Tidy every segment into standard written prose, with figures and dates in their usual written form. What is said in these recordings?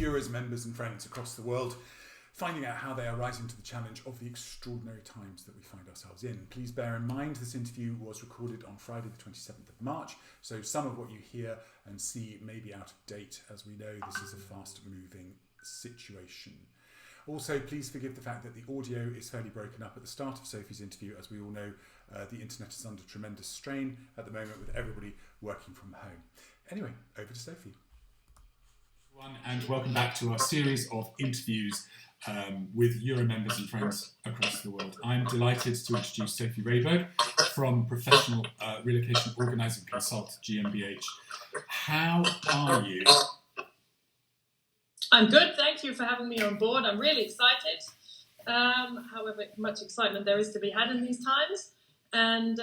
viewers, members and friends across the world, finding out how they are rising to the challenge of the extraordinary times that we find ourselves in. Please bear in mind this interview was recorded on Friday the 27th of March, so some of what you hear and see may be out of date, as we know this is a fast-moving situation. Also, please forgive the fact that the audio is fairly broken up at the start of Sophie's interview. As we all know, the internet is under tremendous strain at the moment with everybody working from home. Anyway, over to Sophie. And welcome back to our series of interviews with Euro members and friends across the world. I'm delighted to introduce Sophie Rehberg from professional relocation organising consult GmbH. How are you? I'm good, thank you for having me on board. I'm really excited. However much excitement there is to be had in these times. And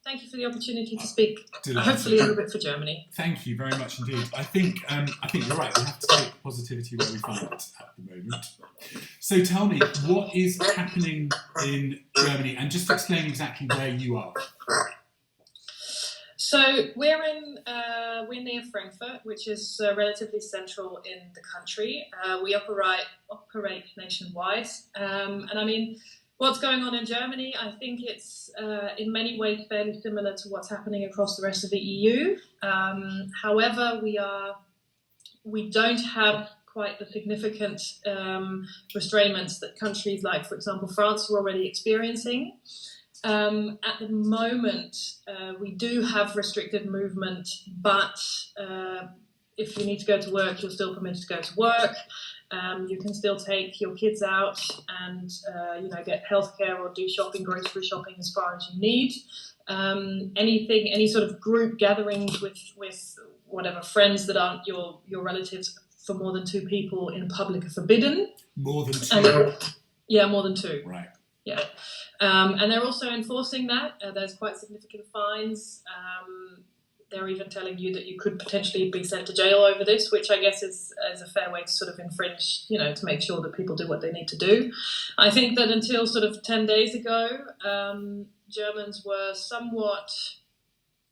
thank you for the opportunity to speak. Delighted. Hopefully a little bit for Germany. Thank you very much indeed. I think you're right. We have to take positivity where we find it at the moment. So tell me, what is happening in Germany, and just explain exactly where you are. So we're near Frankfurt, which is relatively central in the country. We operate nationwide, and I mean, what's going on in Germany? I think it's in many ways fairly similar to what's happening across the rest of the EU. However, we don't have quite the significant restraints that countries like, for example, France are already experiencing. At the moment, we do have restricted movement, but if you need to go to work, you're still permitted to go to work. You can still take your kids out and get healthcare or do grocery shopping as far as you need. Any sort of group gatherings with whatever friends that aren't your relatives for more than two people in public are forbidden. More than two? More than two. Right. Yeah. And they're also enforcing that. There's quite significant fines. They're even telling you that you could potentially be sent to jail over this, which I guess is a fair way to sort of infringe, to make sure that people do what they need to do. I think that until sort of 10 days ago, Germans were somewhat,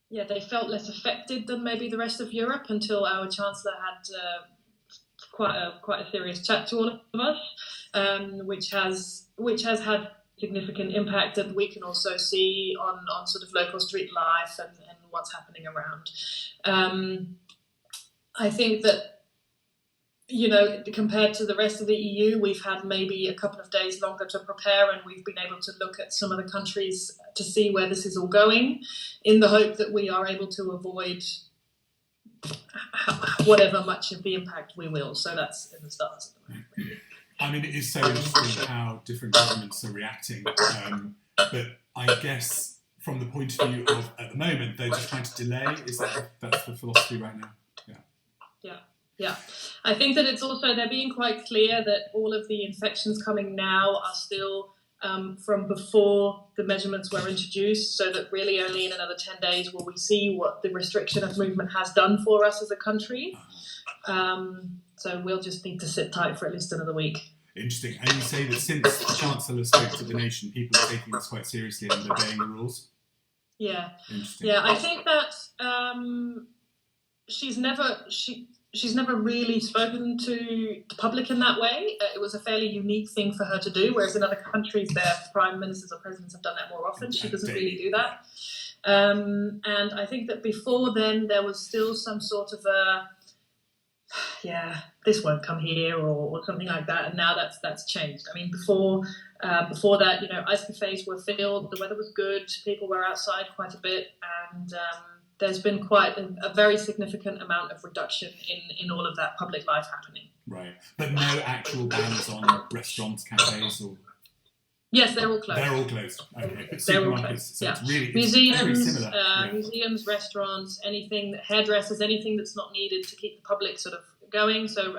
they felt less affected than maybe the rest of Europe until our Chancellor had quite a serious chat to all of us, which has had significant impact that we can also see on sort of local street life and what's happening around. I think that, compared to the rest of the EU, we've had maybe a couple of days longer to prepare, and we've been able to look at some of the countries to see where this is all going, in the hope that we are able to avoid whatever much of the impact we will. So that's in the stars at the moment. I mean, it is so interesting how different governments are reacting, but I guess from the point of view of, at the moment, they're just trying to delay. Is that's the philosophy right now? Yeah. I think that it's also, they're being quite clear that all of the infections coming now are still from before the measurements were introduced, so that really only in another 10 days will we see what the restriction of movement has done for us as a country. So we'll just need to sit tight for at least another week. Interesting. And you say that since the Chancellor spoke to the nation, people are taking this quite seriously and obeying the rules? Yeah. Interesting. Yeah, I think that she's never really spoken to the public in that way. It was a fairly unique thing for her to do, whereas in other countries their prime ministers or presidents have done that more often. She doesn't really do that. And I think that before then there was still some sort of this won't come here or something like that, and now that's changed. I mean, before that, ice cafes were filled, the weather was good, people were outside quite a bit, and there's been quite a very significant amount of reduction in all of that public life happening. Right, but no actual bans on restaurants, cafes, or... Yes, they're all closed. They're all closed. Okay, but they're all supermarkets, closed. so Yeah. it's really Museums, very similar. museums, restaurants, hairdressers, anything that's not needed to keep the public sort of going. So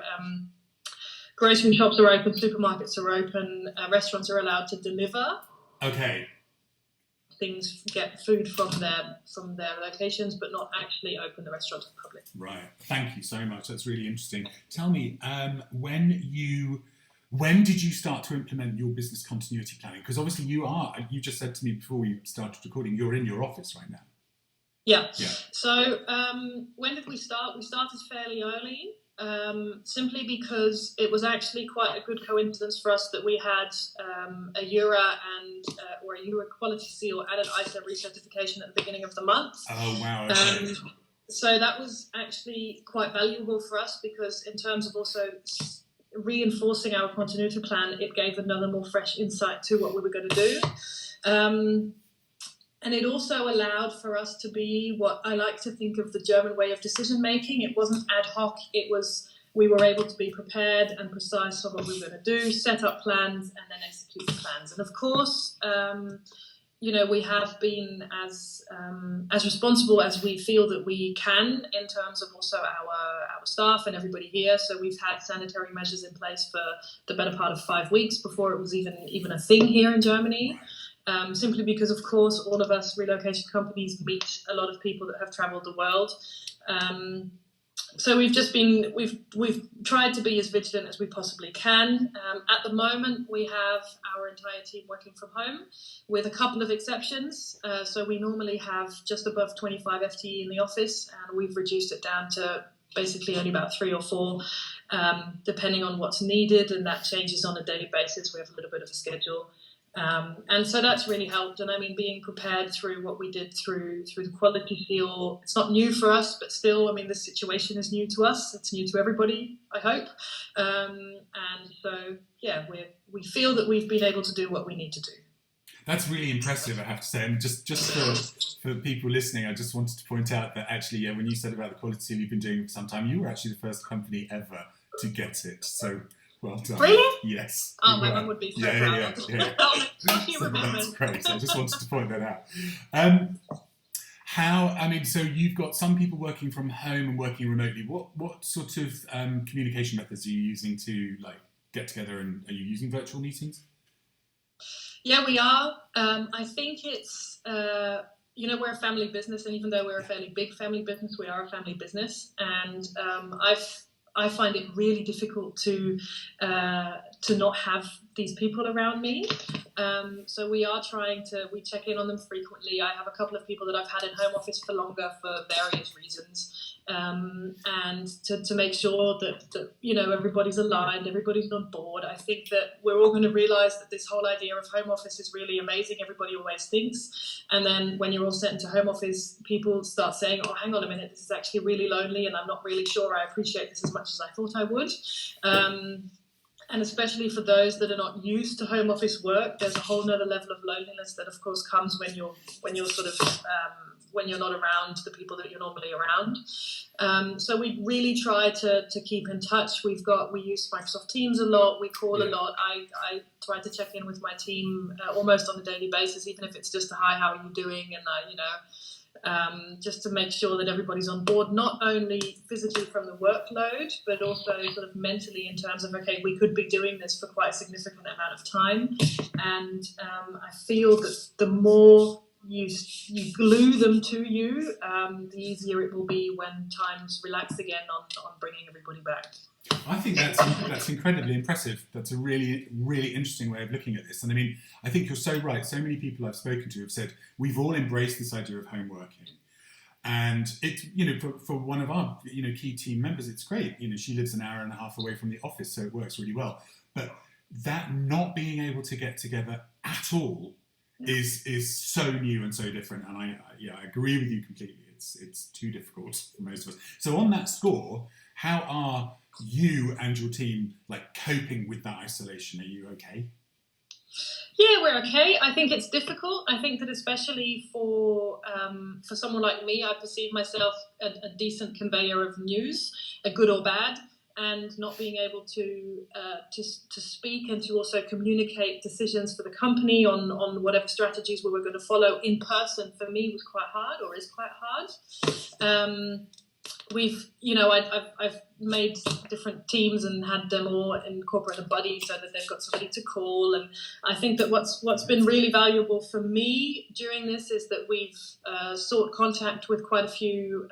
grocery shops are open, supermarkets are open, restaurants are allowed to deliver. Okay. Things, get food from their locations, but not actually open the restaurant to the public. Right. Thank you so much. That's really interesting. Tell me, when did you start to implement your business continuity planning? Because obviously you just said to me before we started recording, you're in your office right now. Yeah. So when did we start? We started fairly early. simply because it was actually quite a good coincidence for us that we had a EURA or a EURA quality seal and an ISO recertification at the beginning of the month. Oh, wow. Okay. So that was actually quite valuable for us because in terms of also reinforcing our continuity plan, it gave another more fresh insight to what we were going to do. And it also allowed for us to be what I like to think of the German way of decision making. It wasn't ad hoc. We were able to be prepared and precise on what we were going to do, set up plans, and then execute the plans. And of course, we have been as responsible as we feel that we can in terms of also our staff and everybody here. So we've had sanitary measures in place for the better part of 5 weeks before it was even a thing here in Germany. Simply because, of course, all of us relocation companies meet a lot of people that have travelled the world. So we've tried to be as vigilant as we possibly can. At the moment, we have our entire team working from home, with a couple of exceptions. So we normally have just above 25 FTE in the office, and we've reduced it down to basically only about 3 or 4, depending on what's needed, and that changes on a daily basis. We have a little bit of a schedule. And so that's really helped. And I mean, being prepared through what we did through the quality seal, it's not new for us, but still, I mean, this situation is new to us. It's new to everybody, I hope. And so, yeah, we feel that we've been able to do what we need to do. That's really impressive, I have to say. And just for people listening, I just wanted to point out that actually, yeah, when you said about the quality seal you've been doing for some time, you were actually the first company ever to get it. So well done. Really? Yes. Oh, my mum would be so proud. Yeah. So that's great. I just wanted to point that out. So you've got some people working from home and working remotely. What sort of communication methods are you using to get together, and are you using virtual meetings? Yeah, we are. I think it's, we're a family business, and even though we're a fairly big family business, we are a family business. And I find it really difficult to not have these people around me. So we check in on them frequently. I have a couple of people that I've had in home office for longer for various reasons. And to make sure that everybody's aligned, everybody's on board. I think that we're all going to realise that this whole idea of home office is really amazing. Everybody always thinks, and then when you're all sent into home office, people start saying, "Oh, hang on a minute, this is actually really lonely, and I'm not really sure I appreciate this as much as I thought I would." And especially for those that are not used to home office work, there's a whole nother level of loneliness that, of course, comes when you're when you're not around the people that you're normally around. So we really try to keep in touch. We use Microsoft Teams a lot. We call a lot. I try to check in with my team almost on a daily basis, even if it's just a hi, how are you doing? And just to make sure that everybody's on board, not only physically from the workload, but also sort of mentally in terms of, okay, we could be doing this for quite a significant amount of time. And I feel that the more you glue them to you, the easier it will be when times relax again on bringing everybody back. I think that's incredibly impressive. That's a really, really interesting way of looking at this. And I mean, I think you're so right. So many people I've spoken to have said, we've all embraced this idea of home working. And it, for one of our, key team members, it's great. She lives an hour and a half away from the office, so it works really well. But that not being able to get together at all is so new and so different. And I agree with you completely. It's too difficult for most of us. So on that score, how are you and your team coping with that isolation? Are you okay? Yeah, we're okay. I think it's difficult. I think that especially for someone like me, I perceive myself a decent conveyor of news, a good or bad, and not being able to speak and to also communicate decisions for the company on whatever strategies we were going to follow in person, for me was quite hard, or is quite hard. I've made different teams and had them all incorporate a buddy so that they've got somebody to call. And I think that what's been really valuable for me during this is that we've sought contact with quite a few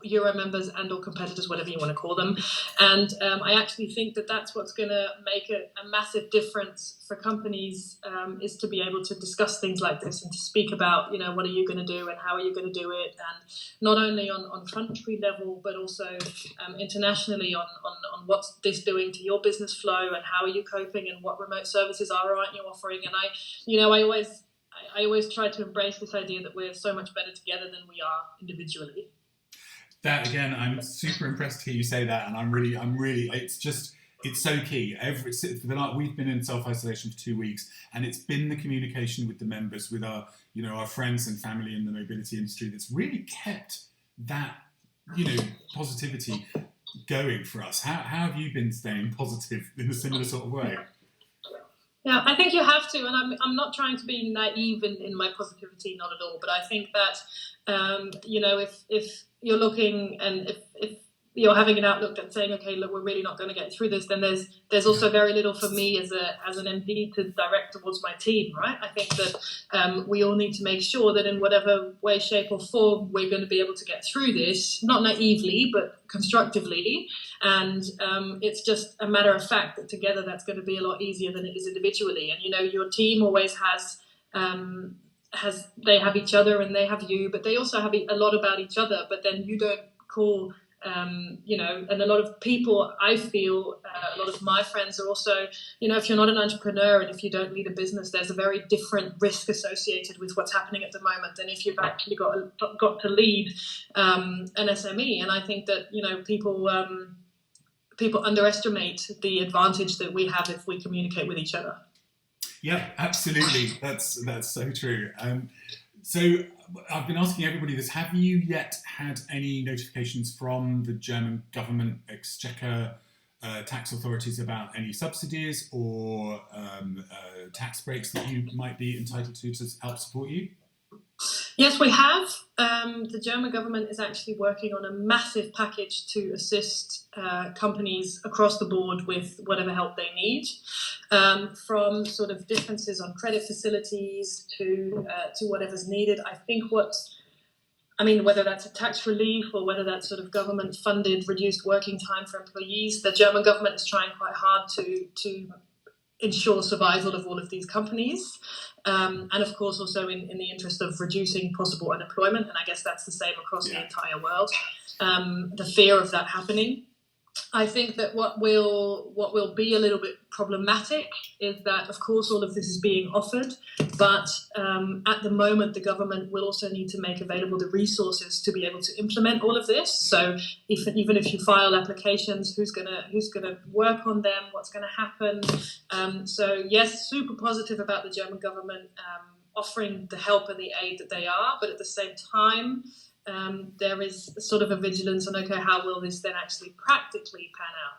Euro members and or competitors, whatever you want to call them. And I actually think that that's what's going to make a massive difference for companies, is to be able to discuss things like this and to speak about, what are you going to do and how are you going to do it, and not only on country level, but also internationally on what's this doing to your business flow and how are you coping and what remote services aren't you offering. And I always try to embrace this idea that we're so much better together than we are individually. That again, I'm super impressed to hear you say that, and I'm really. It's so key. We've been in self-isolation for 2 weeks, and it's been the communication with the members, with our friends and family in the mobility industry, that's really kept that positivity going for us. How have you been staying positive in a similar sort of way? Yeah, I think you have to, and I'm not trying to be naive in my positivity, not at all. But I think that if you're looking and if you're having an outlook that's saying, okay, look, we're really not going to get through this, then there's also very little for me as an MD to direct towards my team, right? I think that we all need to make sure that in whatever way, shape or form, we're going to be able to get through this, not naively, but constructively. And it's just a matter of fact that together that's going to be a lot easier than it is individually. And, your team always they have each other and they have you, but they also have a lot about each other, but then you don't call... and a lot of people, I feel, a lot of my friends are also, if you're not an entrepreneur and if you don't lead a business, there's a very different risk associated with what's happening at the moment than if you've actually got to lead an SME. And I think that, people underestimate the advantage that we have if we communicate with each other. Yeah, absolutely. That's so true. So I've been asking everybody this. Have you yet had any notifications from the German government, Exchequer, tax authorities about any subsidies or tax breaks that you might be entitled to help support you? Yes, we have. The German government is actually working on a massive package to assist companies across the board with whatever help they need, from sort of differences on credit facilities to whatever's needed. I think whether that's a tax relief or whether that's sort of government-funded reduced working time for employees, the German government is trying quite hard to ensure survival of all of these companies. And of course, also in the interest of reducing possible unemployment. And I guess that's the same across the entire world. The fear of that happening. I think that what will be a little bit problematic is that, of course, all of this is being offered, but at the moment, the government will also need to make available the resources to be able to implement all of this. So, even if you file applications, who's gonna work on them? What's going to happen? So, yes, super positive about the German government offering the help and the aid that they are, but at the same time, there is sort of a vigilance on, okay, how will this then actually practically pan out?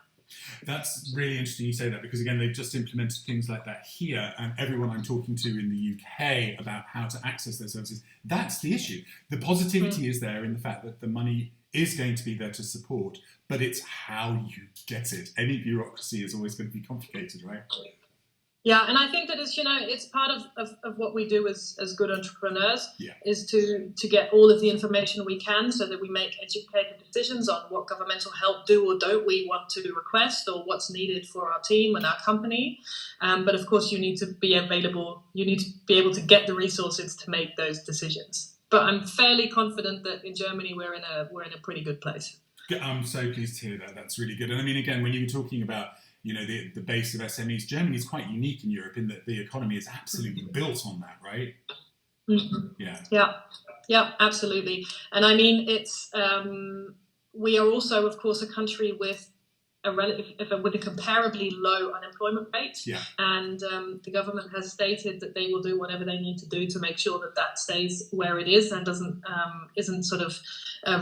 That's really interesting you say that, because again, they've just implemented things like that here, and everyone I'm talking to in the UK about how to access those services, that's the issue. The positivity is there in the fact that the money is going to be there to support, but it's how you get it. Any bureaucracy is always going to be complicated, right? Yeah, and I think that it's part of what we do as good entrepreneurs, is to get all of the information we can so that we make educated decisions on what governmental help do or don't we want to request, or what's needed for our team and our company. But of course, you need to be available. You need to be able to get the resources to make those decisions. But I'm fairly confident that in Germany we're in a pretty good place. I'm so pleased to hear that. That's really good. And I mean, again, when you were talking about the base of SMEs, Germany is quite unique in Europe in that the economy is absolutely built on that, right? Mm-hmm. Yeah, absolutely. And I mean, it's we are also, of course, a country with a comparably low unemployment rate, and the government has stated that they will do whatever they need to do to make sure that stays where it is and isn't sort of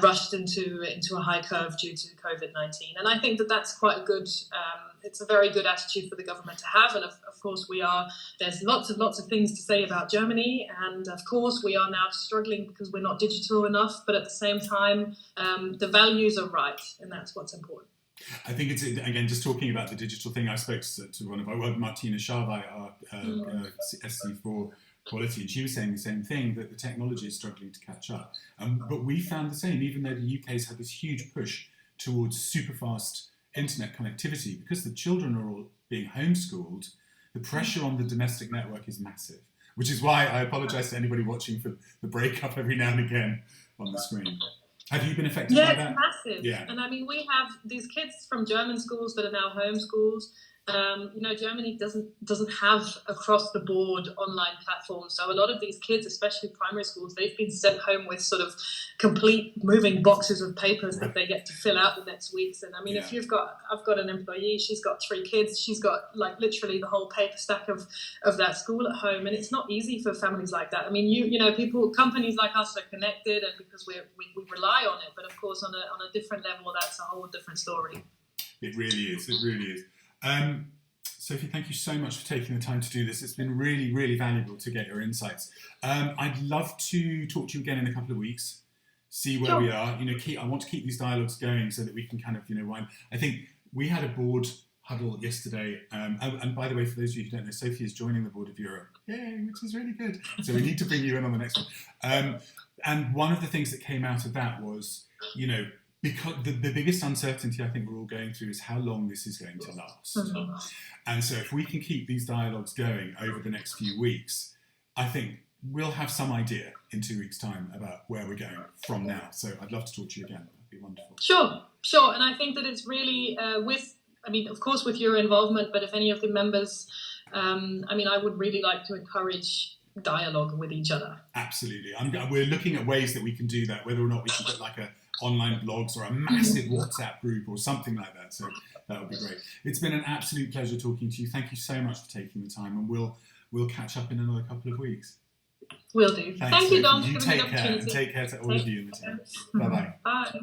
rushed into a high curve due to COVID-19. And I think that that's quite a good. It's a very good attitude for the government to have, and of course there's lots of things to say about Germany, and of course we are now struggling because we're not digital enough, but at the same time the values are right, and that's what's important. I think it's, again, just talking about the digital thing, I spoke to one of our, Martina Scharwey, our SC4 quality. And she was saying the same thing, that the technology is struggling to catch up. But we found the same, even though the UK's had this huge push towards super fast internet connectivity, because the children are all being homeschooled, the pressure on the domestic network is massive, which is why I apologise to anybody watching for the breakup every now and again on the screen. Have you been affected by that? Yeah, it's massive. Yeah. And I mean, we have these kids from German schools that are now homeschooled. Germany doesn't have across the board online platforms. So a lot of these kids, especially primary schools, they've been sent home with sort of complete moving boxes of papers that they get to fill out the next weeks. And I mean, if I've got an employee, she's got 3 kids, she's got like literally the whole paper stack of that school at home. And it's not easy for families like that. I mean, companies like us are connected and because we rely on it. But of course, on a different level, that's a whole different story. It really is. It really is. Sophie, thank you so much for taking the time to do this. It's been really, really valuable to get your insights. I'd love to talk to you again in a couple of weeks, see where we are. I want to keep these dialogues going so that we can kind of, wind. I think we had a board huddle yesterday. And by the way, for those of you who don't know, Sophie is joining the board of Europe. Yay, which is really good. So we need to bring you in on the next one. And one of the things that came out of that was, because the biggest uncertainty I think we're all going through is how long this is going to last. Mm-hmm. And so if we can keep these dialogues going over the next few weeks, I think we'll have some idea in 2 weeks' time about where we're going from now. So I'd love to talk to you again. That'd be wonderful. Sure. And I think that it's really of course, with your involvement, but if any of the members, I would really like to encourage dialogue with each other. Absolutely. We're looking at ways that we can do that, whether or not we can put like a online blogs or a massive WhatsApp group or something like that. So that would be great. It's been an absolute pleasure talking to you. Thank you so much for taking the time, and we'll catch up in another couple of weeks. Will do. Thanks, Thank you, Dom. You take care. And take care to all of you in the team. Bye-bye. Bye.